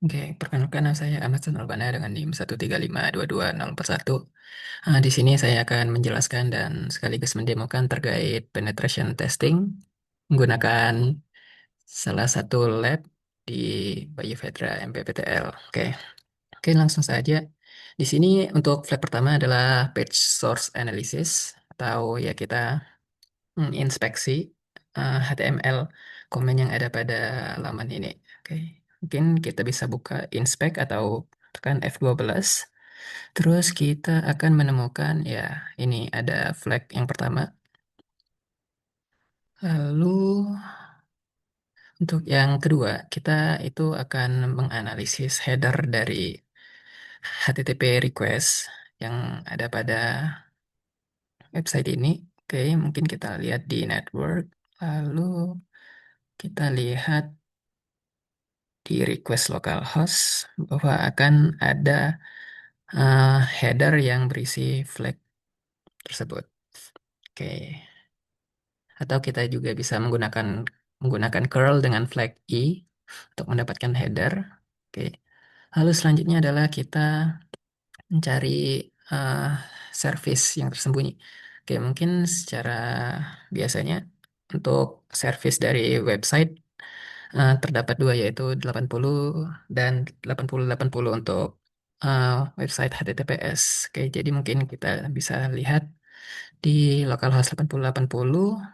Oke, perkenalkan nama saya Ahmad Sanulbana dengan NIM 135222041. Di sini saya akan menjelaskan dan sekaligus mendemokan terkait penetration testing menggunakan salah satu lab di Bayu Fedra MPPTL. Oke, langsung saja. Di sini untuk lab pertama adalah page source analysis atau ya kita inspeksi HTML komen yang ada pada laman ini. Oke, mungkin kita bisa buka inspect atau tekan F12. Terus kita akan menemukan ya ini ada flag yang pertama. Lalu untuk yang kedua, kita itu akan menganalisis header dari HTTP request yang ada pada website ini. Oke, mungkin kita lihat di network. Lalu kita lihat di request localhost bahwa akan ada header yang berisi flag tersebut. Oke. Atau kita juga bisa menggunakan curl dengan flag i untuk mendapatkan header. Oke. Lalu selanjutnya adalah kita mencari eh, service yang tersembunyi. Oke, mungkin secara biasanya untuk service dari website terdapat dua yaitu 80 dan 8080 untuk eh, website HTTPS. Oke, jadi mungkin kita bisa lihat di localhost 8080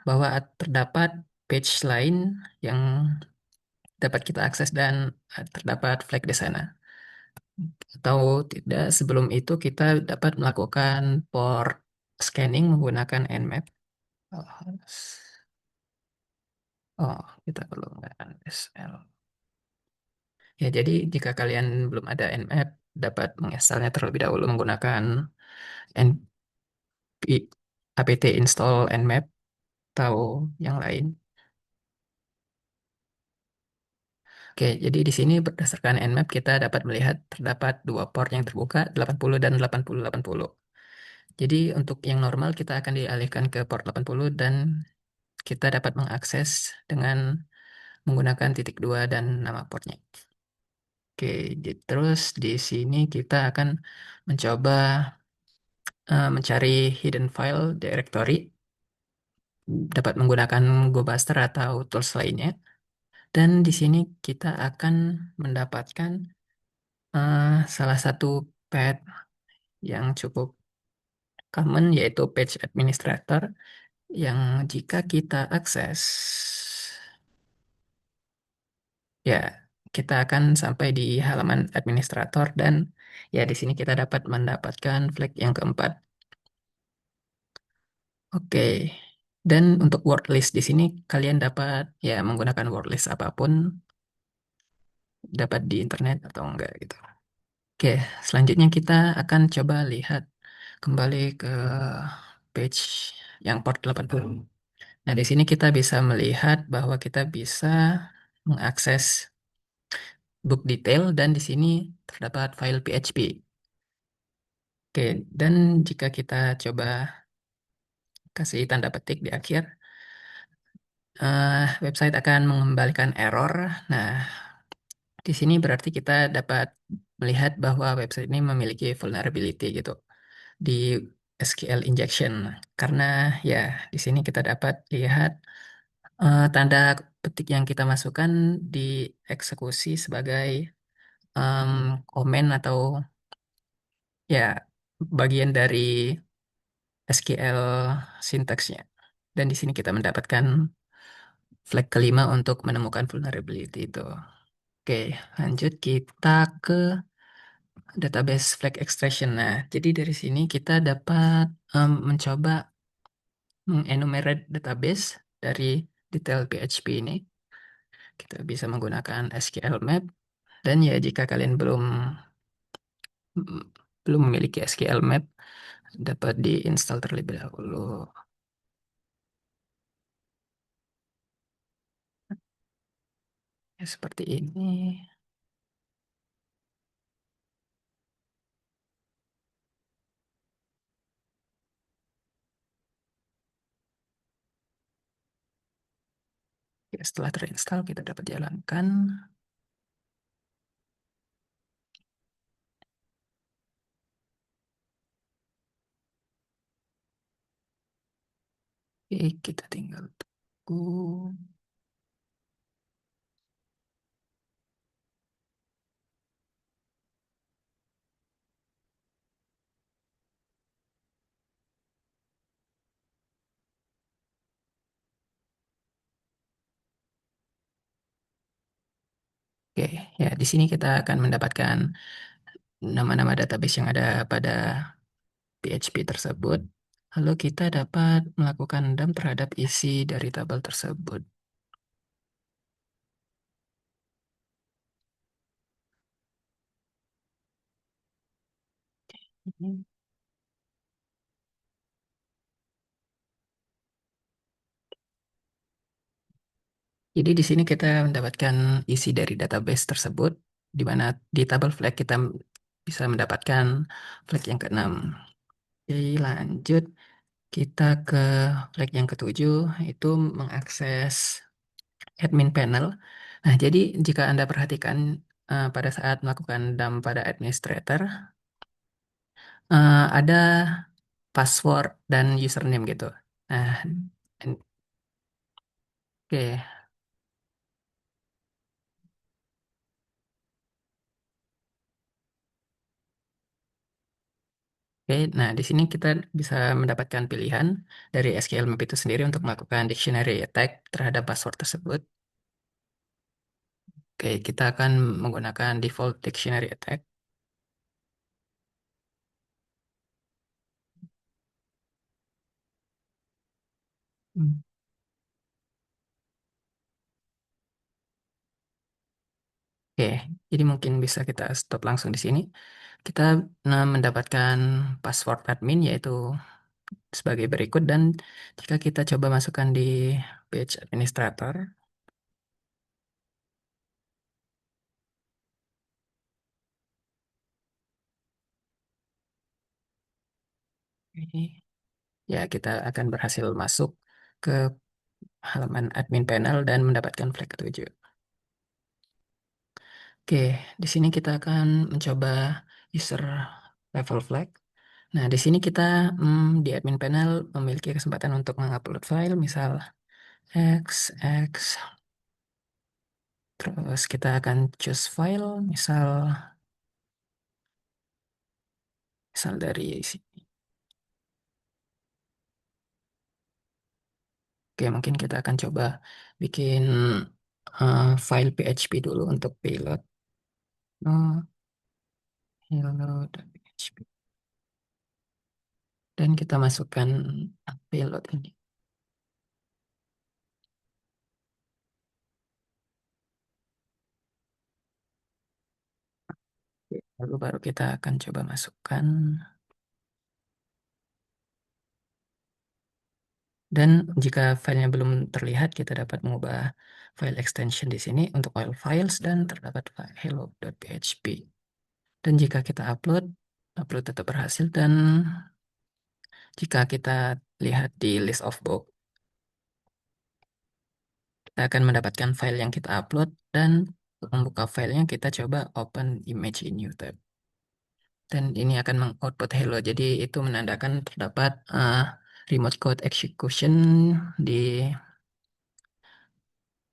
bahwa terdapat page lain yang dapat kita akses dan terdapat flag di sana. Atau tidak, sebelum itu kita dapat melakukan port scanning menggunakan Nmap. Oh, kita perlu menggunakan SL. Ya, jadi jika kalian belum ada Nmap, dapat menginstalnya terlebih dahulu menggunakan apt install Nmap atau yang lain. Oke, jadi di sini berdasarkan Nmap kita dapat melihat terdapat dua port yang terbuka, 80 dan 8080. Jadi untuk yang normal kita akan dialihkan ke port 80 dan kita dapat mengakses dengan menggunakan titik dua dan nama portnya. Oke, terus di sini kita akan mencoba mencari hidden file directory dapat menggunakan GoBuster atau tools lainnya. Dan di sini kita akan mendapatkan salah satu path yang cukup common yaitu page administrator yang jika kita akses ya kita akan sampai di halaman administrator dan ya di sini kita dapat mendapatkan flag yang keempat. Oke. Dan untuk word list di sini kalian dapat ya menggunakan word list apapun dapat di internet atau enggak gitu. Oke, selanjutnya kita akan coba lihat kembali ke page yang port 80. Nah, di sini kita bisa melihat bahwa kita bisa mengakses book detail dan di sini terdapat file PHP. Oke, dan jika kita coba kasih tanda petik di akhir, website akan mengembalikan error. Nah, di sini berarti kita dapat melihat bahwa website ini memiliki vulnerability gitu di SQL injection. Karena ya di sini kita dapat lihat tanda petik yang kita masukkan dieksekusi sebagai em, komen atau ya bagian dari SQL sintaksnya. Dan di sini kita mendapatkan flag kelima untuk menemukan vulnerability itu. Oke, lanjut kita ke database flag extraction. Nah, jadi dari sini kita dapat mencoba mengenumerate database dari detail PHP ini. Kita bisa menggunakan SQL Map. Dan ya jika kalian mm, belum memiliki SQL Map, dapat diinstal terlebih dahulu. Ya, seperti ini. Ya, setelah terinstall, kita dapat jalankan. Oke, kita tinggal tunggu. Oke, ya di sini kita akan mendapatkan nama-nama database yang ada pada PHP tersebut. Lalu kita dapat melakukan dump terhadap isi dari tabel tersebut. Jadi di sini kita mendapatkan isi dari database tersebut, di mana di tabel flag kita bisa mendapatkan flag yang keenam. Oke, lanjut kita ke flag yang ketujuh, itu mengakses admin panel. Nah, jadi jika Anda perhatikan pada saat melakukan dump pada administrator, ada password dan username gitu. Nah, oke. Oke, nah di sini kita bisa mendapatkan pilihan dari SQL Map itu sendiri untuk melakukan dictionary attack terhadap password tersebut. Oke, kita akan menggunakan default dictionary attack. Hmm. Oke, jadi mungkin bisa kita stop langsung di sini. Kita mendapatkan password admin yaitu sebagai berikut, dan jika kita coba masukkan di page administrator, ini ya kita akan berhasil masuk ke halaman admin panel dan mendapatkan flag ketujuh. Oke, di sini kita akan mencoba user level flag. Nah, di sini kita di admin panel memiliki kesempatan untuk mengupload file, misal X, terus kita akan choose file, misal misal dari sini. Oke, mungkin kita akan coba bikin file PHP dulu untuk payload. Oh, hello.php. Dan kita masukkan payload ini. Lalu baru kita akan coba masukkan. Dan jika filenya belum terlihat, kita dapat mengubah file extension di sini untuk all files dan terdapat file hello.php. Dan jika kita upload, upload tetap berhasil, dan jika kita lihat di list of book, kita akan mendapatkan file yang kita upload, dan untuk membuka filenya kita coba open image in new tab. Dan ini akan mengoutput hello. Jadi itu menandakan terdapat remote code execution di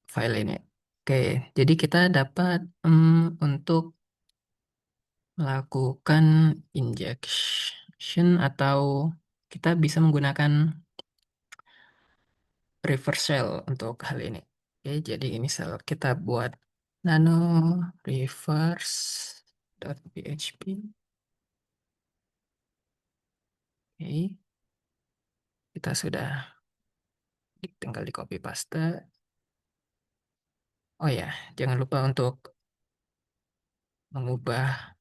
file ini. Oke, jadi kita dapat untuk melakukan injection, atau kita bisa menggunakan reverse shell untuk hal ini. Oke, jadi misal kita buat nano reverse.php. Oke, kita sudah tinggal di copy paste. Oh ya, jangan lupa untuk mengubah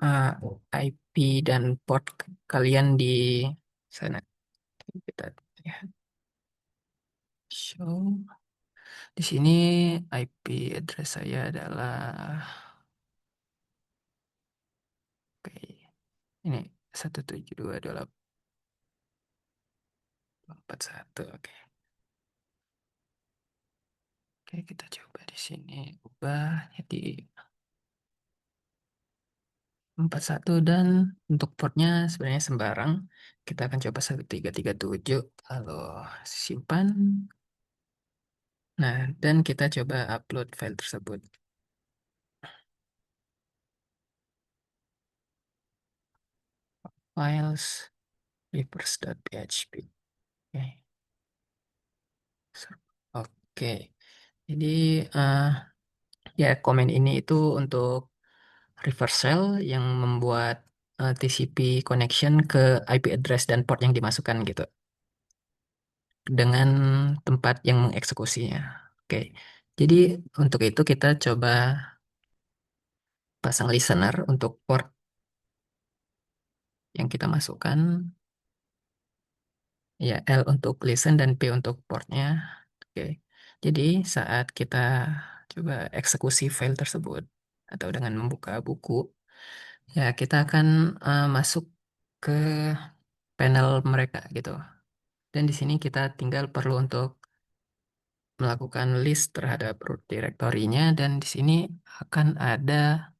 uh, IP dan port kalian di sana. Kita lihat. Show. Di sini IP address saya adalah, oke, ini 172.28.1. Oke. Oke, kita coba di sini ubah jadi 41 dan untuk portnya sebenarnya sembarang. Kita akan coba 1337. Lalu simpan. Nah, dan kita coba upload file tersebut. Files reverse.php. Oke. Oke. Jadi eh, ya komen ini itu untuk reverse shell yang membuat TCP connection ke IP address dan port yang dimasukkan gitu dengan tempat yang mengeksekusinya. Oke. Jadi untuk itu kita coba pasang listener untuk port yang kita masukkan. Ya, L untuk listen dan P untuk portnya. Oke. Jadi saat kita coba eksekusi file tersebut atau dengan membuka buku, ya kita akan masuk ke panel mereka gitu. Dan di sini kita tinggal perlu untuk melakukan list terhadap root directory-nya dan di sini akan ada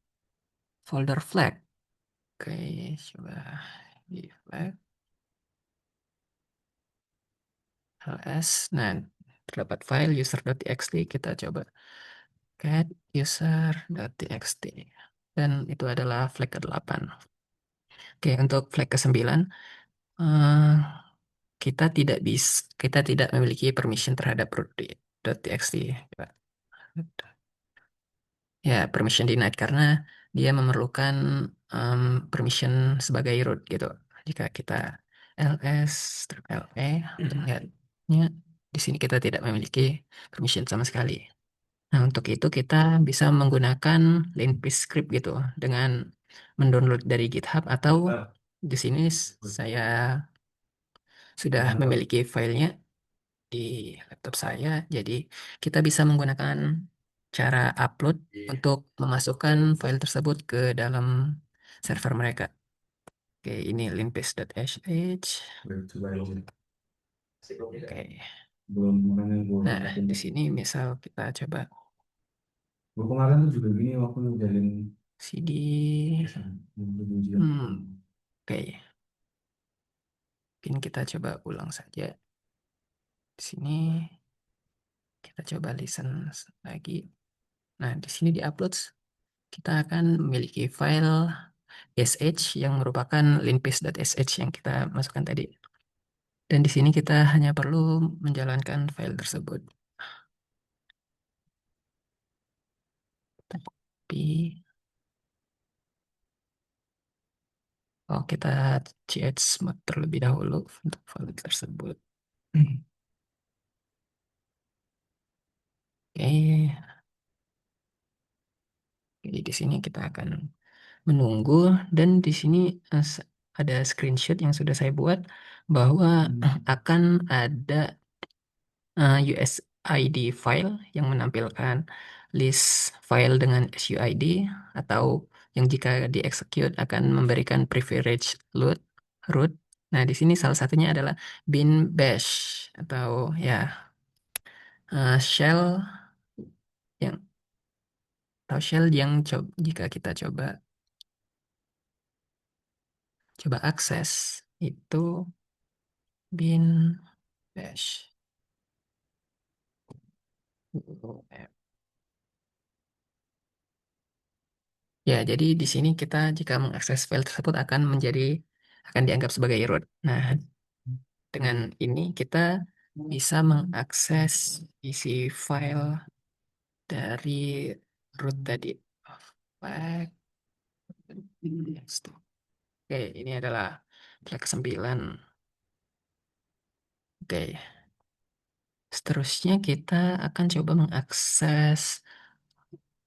folder flag. Oke, coba di flag ls. Nah, terdapat file user.txt, kita coba cat user.txt. Dan itu adalah flag ke-8. Oke, untuk flag ke-9, eh, kita tidak memiliki permission terhadap root.txt. Coba. Ya, permission denied karena dia memerlukan em, permission sebagai root gitu. Jika kita ls strip le untuk melihatnya, di sini kita tidak memiliki permission sama sekali. Nah, untuk itu kita bisa menggunakan Linpis script gitu dengan mendownload dari GitHub atau di sini saya sudah memiliki filenya di laptop saya. Jadi kita bisa menggunakan cara upload untuk memasukkan file tersebut ke dalam server mereka. Oke, ini limpis.sh. Oke. Nah, di sini misal kita coba Gue kemarin tuh juga gini waktu ngejalin cd. ujian. Oke, mungkin kita coba ulang saja. Di sini kita coba listen lagi. Nah, di sini di upload kita akan memiliki file sh yang merupakan linpis.sh yang kita masukkan tadi. Dan di sini kita hanya perlu menjalankan file tersebut. Tapi, kita chmod terlebih dahulu untuk file tersebut. Oke, jadi di sini kita akan menunggu dan di sini ada screenshot yang sudah saya buat bahwa akan ada USID file yang menampilkan list file dengan SUID atau yang jika dieksekut akan memberikan privilege root. Nah, di sini salah satunya adalah bin bash atau ya shell yang jika kita coba akses itu bin bash. Ya, jadi di sini kita jika mengakses file tersebut akan dianggap sebagai root. Nah, dengan ini kita bisa mengakses isi file dari root tadi. Flag. Oke, ini adalah flag ke-9. Oke, seterusnya kita akan coba mengakses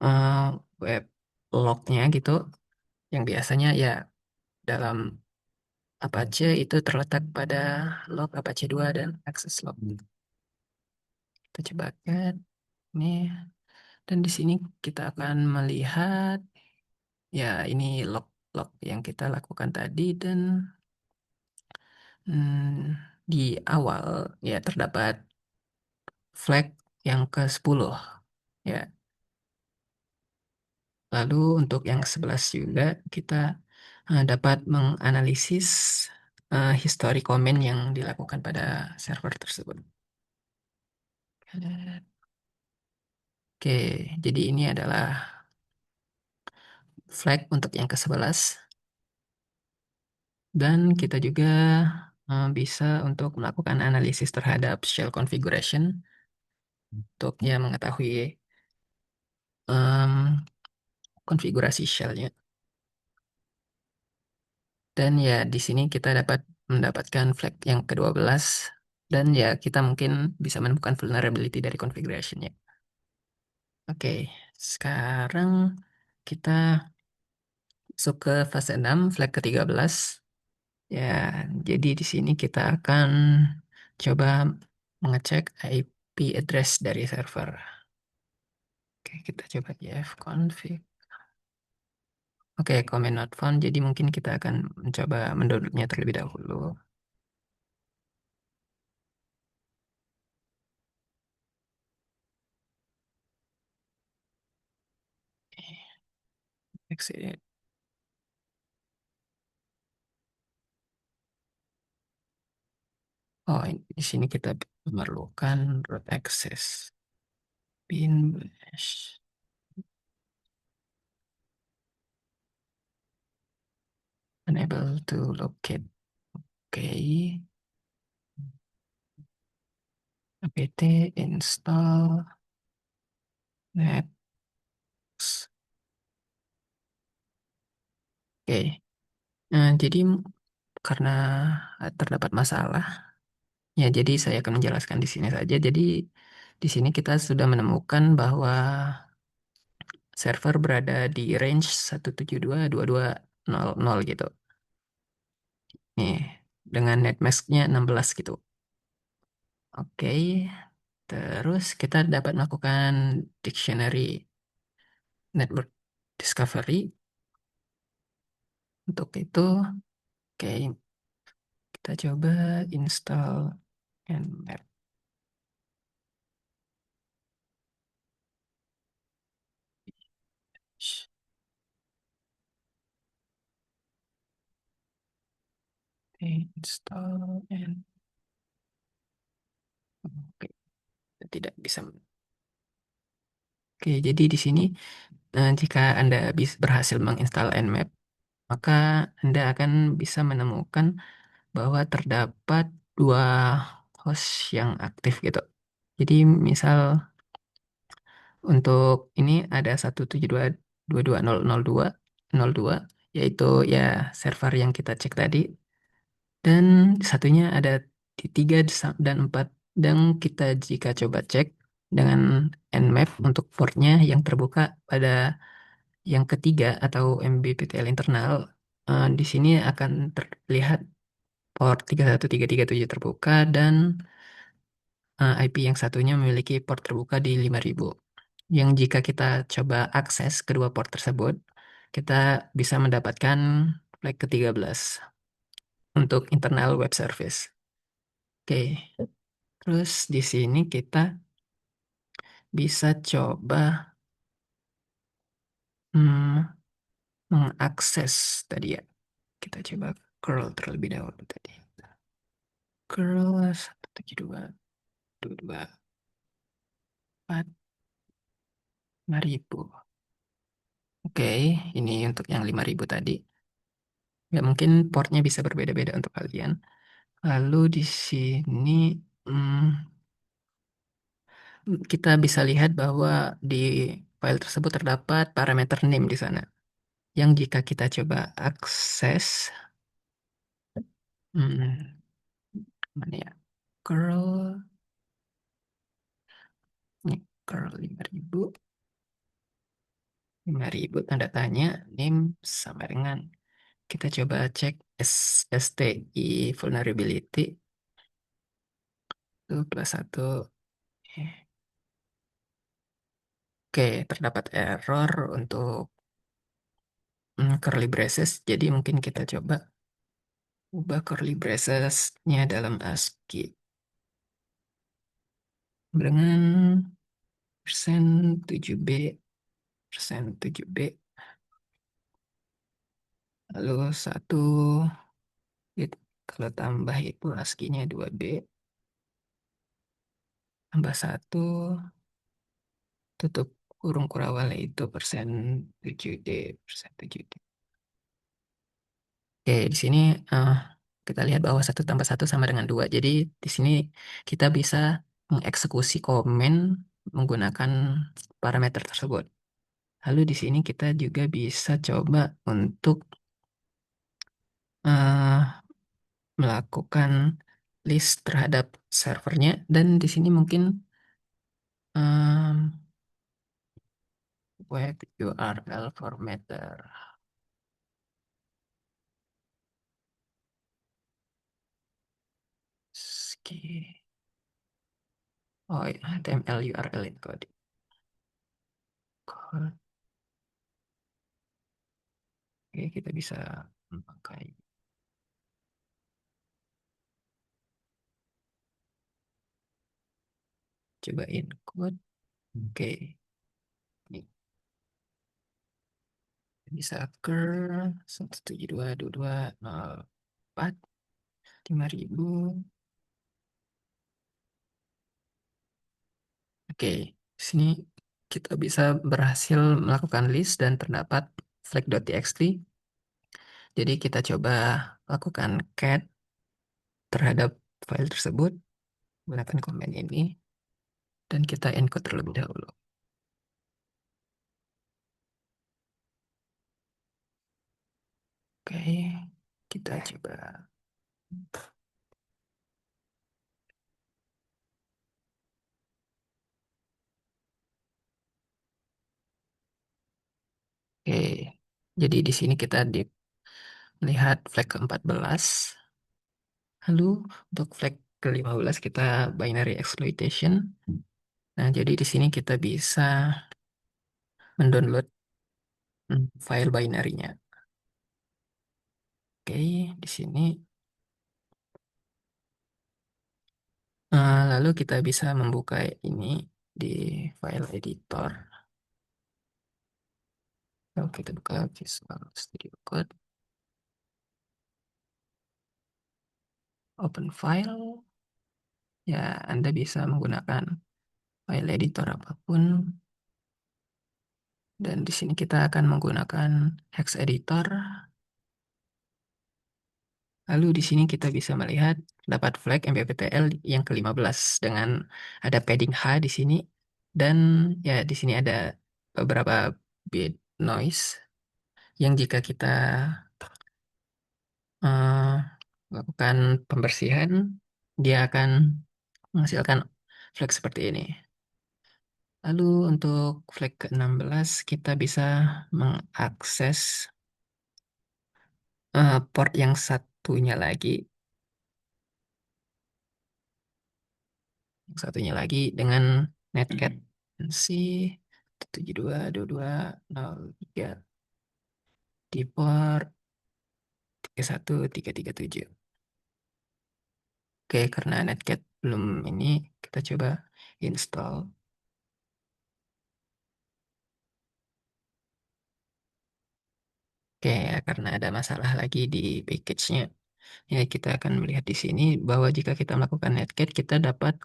eh, web lognya gitu, yang biasanya ya dalam Apache itu terletak pada log Apache 2 dan akses log. Kita coba lihat ini dan di sini kita akan melihat ya ini log-log yang kita lakukan tadi dan di awal ya terdapat flag yang ke-10 ya. Lalu untuk yang 11 juga kita dapat menganalisis histori komen yang dilakukan pada server tersebut. Oke, jadi ini adalah flag untuk yang ke-11 dan kita juga bisa untuk melakukan analisis terhadap shell configuration untuk ya mengetahui em, konfigurasi shellnya. Dan ya di sini kita dapat mendapatkan flag yang ke-12 dan ya kita mungkin bisa menemukan vulnerability dari configuration-nya. Oke, sekarang kita masuk ke fase 6 flag ke-13. Ya, jadi di sini kita akan coba mengecek IP address dari server. Oke, kita coba di fconfig. Oke, command not found. Jadi mungkin kita akan mencoba mendownloadnya terlebih dahulu. Exit. Oh, di sini kita memerlukan root access. Bin bash. Unable to locate. Oke. apt install net. Oke. Nah, jadi karena terdapat masalah, ya jadi saya akan menjelaskan di sini saja. Jadi di sini kita sudah menemukan bahwa server berada di range 172.22.00 gitu. Nih, dengan netmask-nya 16 gitu. Oke, terus kita dapat melakukan dictionary network discovery. Untuk itu, oke, kita coba install nmap. Oke, install and oke, tidak bisa. Oke, jadi di sini jika Anda berhasil menginstal nmap, maka Anda akan bisa menemukan bahwa terdapat dua host yang aktif gitu. Jadi misal untuk ini ada 172.22.00.2, yaitu ya server yang kita cek tadi. Dan satunya ada di 3 dan 4. Dan kita jika coba cek dengan nmap untuk portnya yang terbuka pada yang ketiga atau MBPTL internal, di sini akan terlihat port 31337 terbuka dan IP yang satunya memiliki port terbuka di 5000. Yang jika kita coba akses kedua port tersebut, kita bisa mendapatkan flag ke-13 untuk internal web service. Oke, terus di sini kita bisa coba hmm, mengakses tadi ya. Kita coba curl terlebih dahulu tadi. Curl 172.22.4.5000. Oke, ini untuk yang 5000 tadi. Ya mungkin portnya bisa berbeda-beda untuk kalian. Lalu di sini hmm, kita bisa lihat bahwa di file tersebut terdapat parameter name di sana. Yang jika kita coba akses, hmm, mana ya? Curl, ini curl 5000 tanda tanya, name sama dengan kita coba cek STI vulnerability itu plus 1. Oke, terdapat error untuk curly braces. Jadi mungkin kita coba ubah curly bracesnya dalam ASCII dengan persen 7B, persen 7B. Lalu satu, kalau tambah itu ASCII-nya 2B, tambah satu, tutup kurung kurawalnya itu persen 7D, persen 7D. Oke, di sini eh, kita lihat bahwa satu tambah satu sama dengan dua. Jadi di sini kita bisa mengeksekusi komen menggunakan parameter tersebut. Lalu di sini kita juga bisa coba untuk eh, melakukan list terhadap servernya, dan di sini mungkin em, web URL formatter. Ski. Oh ya, HTML URL encoding. Oke, kita bisa memakai, cobain code. Oke, ini bisa ke 172.22.04 5.000. Oke, di sini kita bisa berhasil melakukan list dan terdapat flag.txt. Jadi kita coba lakukan cat terhadap file tersebut menggunakan command ini, dan kita encode terlebih dahulu. Oke, kita coba. Oke, jadi di sini kita melihat flag ke-14. Lalu untuk flag ke-15 kita binary exploitation. Nah, jadi di sini kita bisa mendownload file binary-nya. Oke, di sini lalu kita bisa membuka ini di file editor. Lalu kita buka Visual Studio Code, open file. Ya, Anda bisa menggunakan file editor apapun. Dan di sini kita akan menggunakan hex editor. Lalu di sini kita bisa melihat dapat flag MPPTL yang ke-15 dengan ada padding H di sini, dan ya di sini ada beberapa bit noise yang jika kita eh, lakukan pembersihan, dia akan menghasilkan flag seperti ini. Lalu untuk flag ke-16 kita bisa mengakses port yang satunya lagi, dengan netcat C 722203 di port 31337. Oke, karena netcat belum ini, kita coba install. Oke, ya, karena ada masalah lagi di package-nya. Ya, kita akan melihat di sini bahwa jika kita melakukan netcat, kita dapat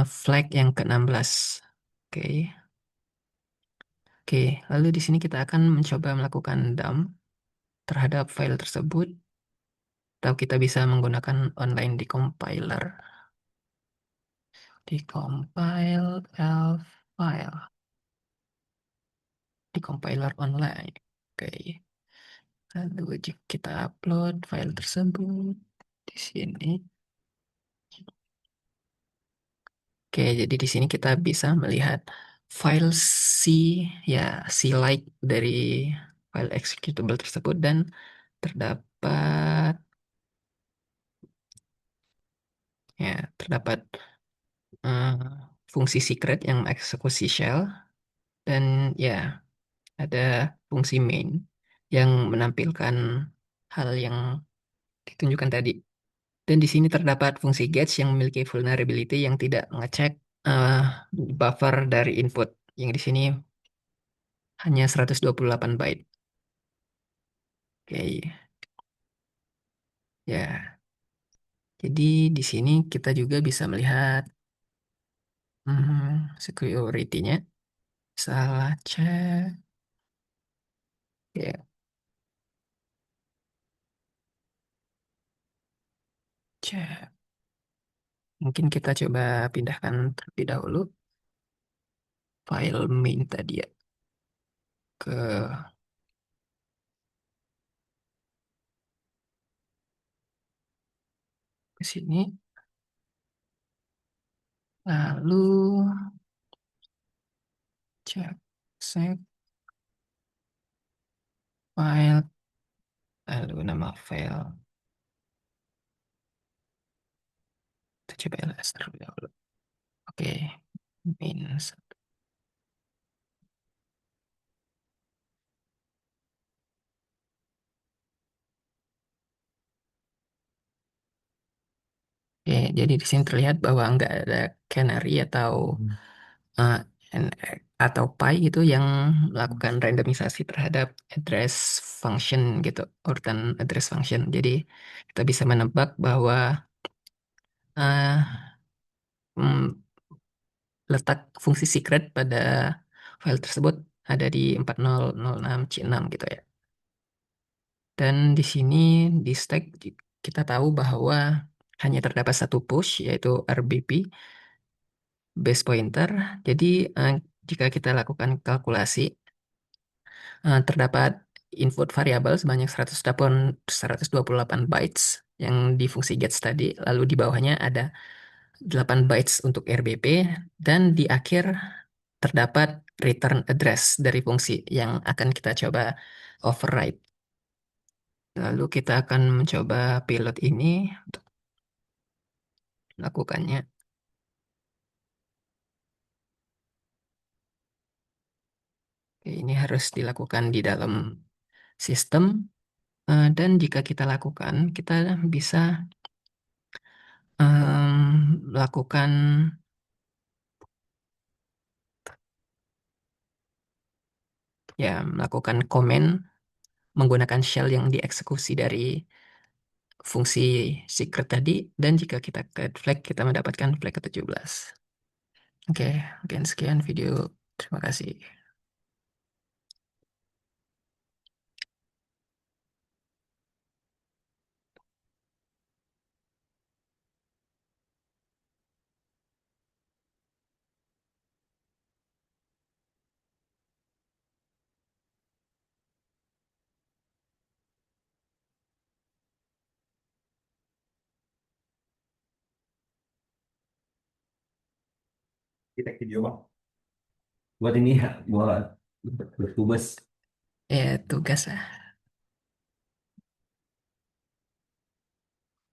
flag yang ke-16. Oke. Oke, lalu di sini kita akan mencoba melakukan dump terhadap file tersebut, atau kita bisa menggunakan online decompiler. Decompile elf file, decompiler online. Oke, lalu jika kita upload file tersebut di sini. Oke, jadi di sini kita bisa melihat file C, ya, C-like dari file executable tersebut, dan terdapat terdapat eh, fungsi secret yang mengeksekusi shell, dan ya ada fungsi main yang menampilkan hal yang ditunjukkan tadi. Dan di sini terdapat fungsi gauge yang memiliki vulnerability yang tidak mengecek eh, buffer dari input, yang di sini hanya 128 byte. Oke, ya. Jadi di sini kita juga bisa melihat security-nya. Salah cek. Ya, cek. Mungkin kita coba pindahkan terlebih dahulu file main tadi ya ke sini. Lalu cek save file. Lalu nama file. Kita coba ls terlebih dahulu. Oke, main. Oke, jadi di sini terlihat bahwa nggak ada canary atau Hmm. eh, atau pi gitu yang melakukan randomisasi terhadap address function gitu, urutan address function. Jadi kita bisa menebak bahwa eh, mm, letak fungsi secret pada file tersebut ada di 4006C6 gitu ya. Dan di sini di stack kita tahu bahwa hanya terdapat satu push yaitu RBP base pointer. Jadi eh, jika kita lakukan kalkulasi terdapat input variabel sebanyak 128 bytes yang di fungsi gets tadi. Lalu di bawahnya ada 8 bytes untuk RBP dan di akhir terdapat return address dari fungsi yang akan kita coba override. Lalu kita akan mencoba pilot ini untuk melakukannya. Oke, ini harus dilakukan di dalam sistem. Dan jika kita lakukan, kita bisa melakukan melakukan komen menggunakan shell yang dieksekusi dari fungsi secret tadi, dan jika kita create flag kita mendapatkan flag ke-17. Oke, mungkin sekian video. Terima kasih. Kita video bang. Buat ini ya, buat bertugas. Ya, tugas lah.